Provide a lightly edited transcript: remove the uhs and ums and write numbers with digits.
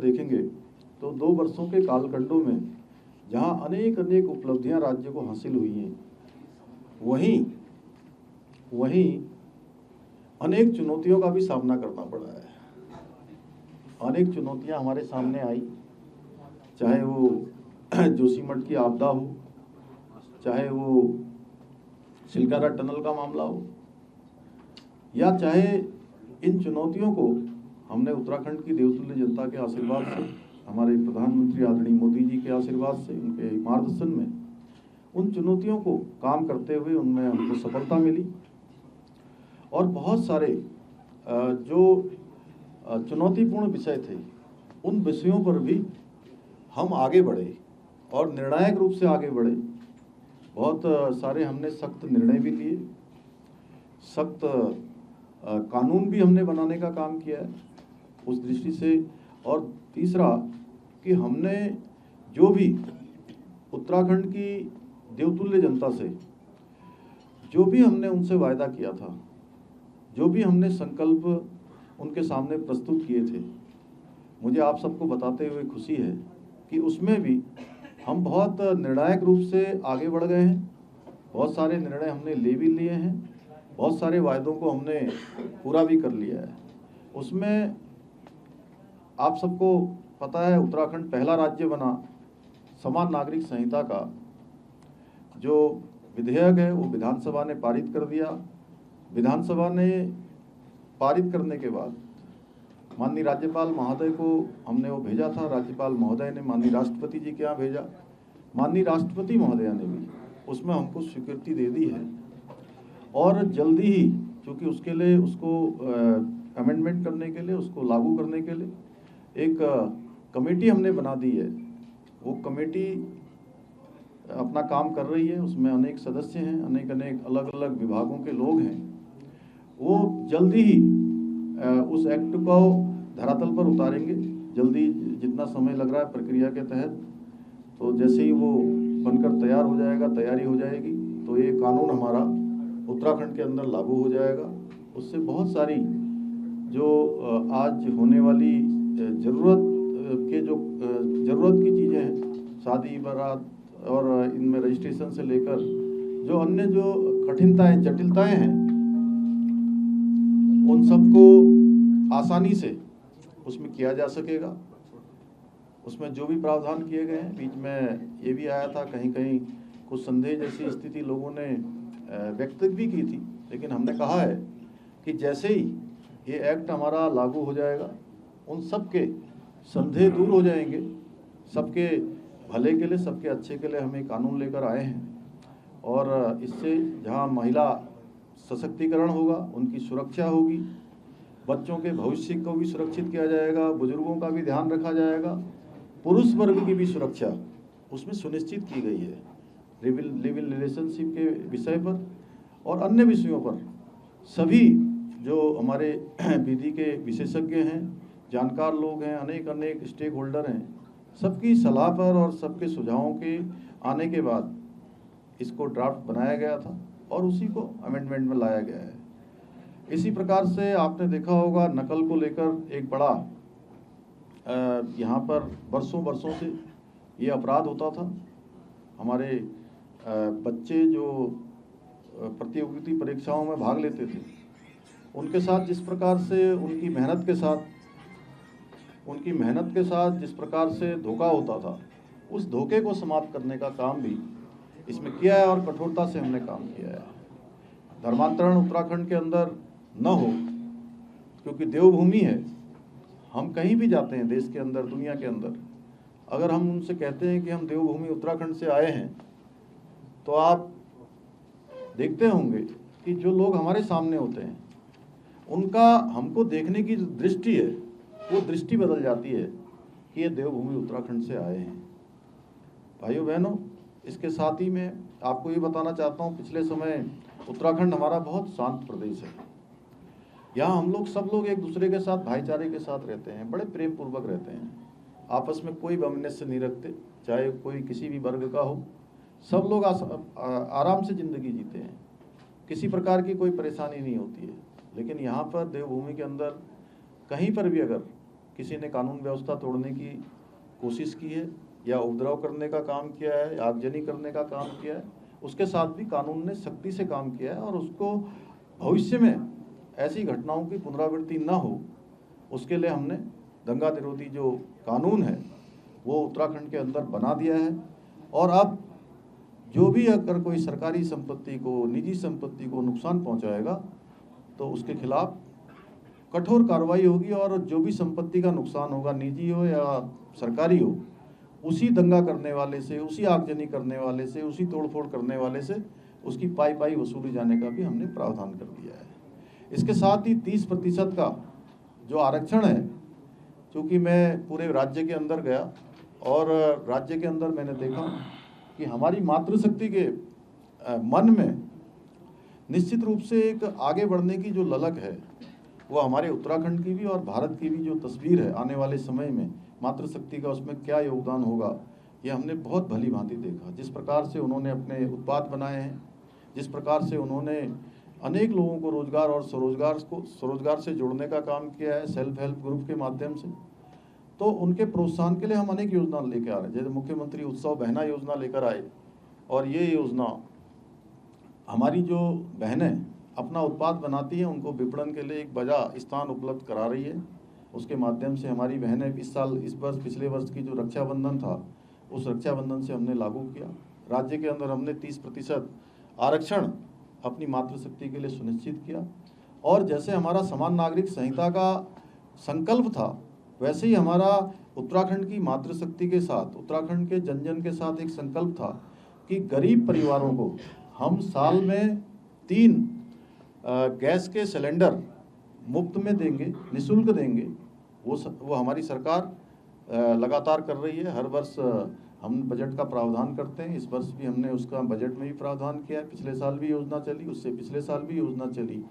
देखेंगे तो 2 वर्षों के कालखंडों में जहां अनेक अनेक उपलब्धियां राज्य को हासिल हुई हैं, वहीं अनेक चुनौतियों का भी सामना करना पड़ा है। अनेक चुनौतियां हमारे सामने आई, चाहे वो जोशीमठ की आपदा हो, चाहे वो सिलकारा टनल का मामला हो, या चाहे इन चुनौतियों को हमने उत्तराखंड की देवतुल्य जनता के आशीर्वाद से, हमारे प्रधानमंत्री आदरणीय मोदी जी के आशीर्वाद से, उनके मार्गदर्शन में उन चुनौतियों को काम करते हुए उनमें हमको सफलता मिली। और बहुत सारे जो चुनौतीपूर्ण विषय थे, उन विषयों पर भी हम आगे बढ़े और निर्णायक रूप से आगे बढ़े। बहुत सारे हमने सख्त निर्णय भी लिए, सख्त कानून भी हमने बनाने का काम किया है उस दृष्टि से। और तीसरा कि हमने जो भी उत्तराखंड की देवतुल्य जनता से जो भी हमने उनसे वायदा किया था, जो भी हमने संकल्प उनके सामने प्रस्तुत किए थे, मुझे आप सबको बताते हुए खुशी है कि उसमें भी हम बहुत निर्णायक रूप से आगे बढ़ गए हैं। बहुत सारे निर्णय हमने ले भी लिए हैं, बहुत सारे वायदों को हमने पूरा भी कर लिया है। उसमें आप सबको पता है, उत्तराखंड पहला राज्य बना समान नागरिक संहिता का जो विधेयक है वो विधानसभा ने पारित कर दिया। विधानसभा ने पारित करने के बाद माननीय राज्यपाल महोदय को हमने वो भेजा था, राज्यपाल महोदय ने माननीय राष्ट्रपति जी के यहाँ भेजा, माननीय राष्ट्रपति महोदया ने भी उसमें हमको स्वीकृति दे दी है। और जल्दी ही, क्योंकि उसके लिए उसको अमेंडमेंट करने के लिए, उसको लागू करने के लिए एक कमेटी हमने बना दी है। वो कमेटी अपना काम कर रही है, उसमें अनेक सदस्य हैं, अनेक अलग अलग विभागों के लोग हैं। वो जल्दी ही उस एक्ट को धरातल पर उतारेंगे, जल्दी जितना समय लग रहा है प्रक्रिया के तहत। तो जैसे ही वो बनकर तैयार हो जाएगा, तैयारी हो जाएगी, तो ये कानून हमारा उत्तराखंड के अंदर लागू हो जाएगा। उससे बहुत सारी जो आज होने वाली ज़रूरत की चीज़ें हैं, शादी बारात और इनमें रजिस्ट्रेशन से लेकर जो अन्य जो कठिनताएं, जटिलताएं हैं, उन सबको आसानी से उसमें किया जा सकेगा। उसमें जो भी प्रावधान किए गए हैं, बीच में ये भी आया था कहीं कहीं कुछ संदेह जैसी स्थिति लोगों ने व्यक्त भी की थी, लेकिन हमने कहा है कि जैसे ही ये एक्ट हमारा लागू हो जाएगा, उन सब के संदेह दूर हो जाएंगे। सबके भले के लिए, सबके अच्छे के लिए हम एक कानून लेकर आए हैं। और इससे जहां महिला सशक्तिकरण होगा, उनकी सुरक्षा होगी, बच्चों के भविष्य को भी सुरक्षित किया जाएगा, बुजुर्गों का भी ध्यान रखा जाएगा, पुरुष वर्ग की भी सुरक्षा उसमें सुनिश्चित की गई है। लिव इन रिलेशनशिप के विषय पर और अन्य विषयों पर सभी जो हमारे विधि के विशेषज्ञ हैं, जानकार लोग हैं, अनेक स्टेक होल्डर हैं, सबकी सलाह पर और सबके सुझावों के आने के बाद इसको ड्राफ्ट बनाया गया था और उसी को अमेंडमेंट में लाया गया है। इसी प्रकार से आपने देखा होगा, नकल को लेकर एक बड़ा यहाँ पर वर्षों से ये अपराध होता था। हमारे बच्चे जो प्रतियोगिता परीक्षाओं में भाग लेते थे, उनके साथ जिस प्रकार से उनकी मेहनत के साथ जिस प्रकार से धोखा होता था, उस धोखे को समाप्त करने का काम भी इसमें किया है और कठोरता से हमने काम किया है। धर्मांतरण उत्तराखंड के अंदर न हो, क्योंकि देवभूमि है। हम कहीं भी जाते हैं देश के अंदर, दुनिया के अंदर, अगर हम उनसे कहते हैं कि हम देवभूमि उत्तराखंड से आए हैं, तो आप देखते होंगे कि जो लोग हमारे सामने होते हैं, उनका हमको देखने की जो दृष्टि है, वो दृष्टि बदल जाती है कि ये देवभूमि उत्तराखंड से आए हैं। भाइयों बहनों, इसके साथ ही मैं आपको ये बताना चाहता हूँ, पिछले समय उत्तराखंड हमारा बहुत शांत प्रदेश है। यहाँ हम लोग सब लोग एक दूसरे के साथ भाईचारे के साथ रहते हैं, बड़े प्रेम पूर्वक रहते हैं, आपस में कोई वैमनस्य नहीं रखते, चाहे कोई किसी भी वर्ग का हो। सब लोग आराम से ज़िंदगी जीते हैं, किसी प्रकार की कोई परेशानी नहीं होती है। लेकिन यहाँ पर देवभूमि के अंदर कहीं पर भी अगर किसी ने कानून व्यवस्था तोड़ने की कोशिश की है या उपद्रव करने का काम किया है, आगजनी करने का काम किया है, उसके साथ भी कानून ने सख्ती से काम किया है और उसको भविष्य में ऐसी घटनाओं की पुनरावृत्ति न हो उसके लिए हमने दंगा निरोधी जो कानून है वो उत्तराखंड के अंदर बना दिया है। और अब जो भी अगर कोई सरकारी संपत्ति को, निजी संपत्ति को नुकसान पहुंचाएगा तो उसके खिलाफ कठोर कार्रवाई होगी और जो भी संपत्ति का नुकसान होगा, निजी हो या सरकारी हो, उसी दंगा करने वाले से, उसी आगजनी करने वाले से, उसी तोड़फोड़ करने वाले से उसकी पाई वसूली जाने का भी हमने प्रावधान कर दिया है। इसके साथ ही 30% का जो आरक्षण है, क्योंकि मैं पूरे राज्य के अंदर गया और राज्य के अंदर मैंने देखा कि हमारी मातृशक्ति के मन में निश्चित रूप से एक आगे बढ़ने की जो ललक है वो हमारे उत्तराखंड की भी और भारत की भी जो तस्वीर है आने वाले समय में मातृशक्ति का उसमें क्या योगदान होगा, ये हमने बहुत भली भांति देखा। जिस प्रकार से उन्होंने अपने उत्पाद बनाए हैं, जिस प्रकार से उन्होंने अनेक लोगों को रोजगार और स्वरोजगार से जोड़ने का काम किया है सेल्फ हेल्प ग्रुप के माध्यम से, तो उनके प्रोत्साहन के लिए हम अनेक योजना लेकर आ रहे हैं। जैसे मुख्यमंत्री उत्सव बहना योजना लेकर आए और ये योजना हमारी जो बहनें अपना उत्पाद बनाती हैं उनको विपणन के लिए एक बड़ा स्थान उपलब्ध करा रही है। उसके माध्यम से हमारी बहनें इस वर्ष पिछले वर्ष की जो रक्षाबंधन था उस रक्षाबंधन से हमने लागू किया। राज्य के अंदर हमने 30% आरक्षण अपनी मातृशक्ति के लिए सुनिश्चित किया। और जैसे हमारा समान नागरिक संहिता का संकल्प था वैसे ही हमारा उत्तराखंड की मातृशक्ति के साथ, उत्तराखंड के जन जन के साथ एक संकल्प था कि गरीब परिवारों को हम साल में 3 गैस के सिलेंडर मुफ्त में देंगे, निःशुल्क देंगे। वो हमारी सरकार लगातार कर रही है। हर वर्ष हम बजट का प्रावधान करते हैं। इस वर्ष भी हमने उसका बजट में भी प्रावधान किया है। पिछले साल भी योजना चली, उससे पिछले साल भी योजना चली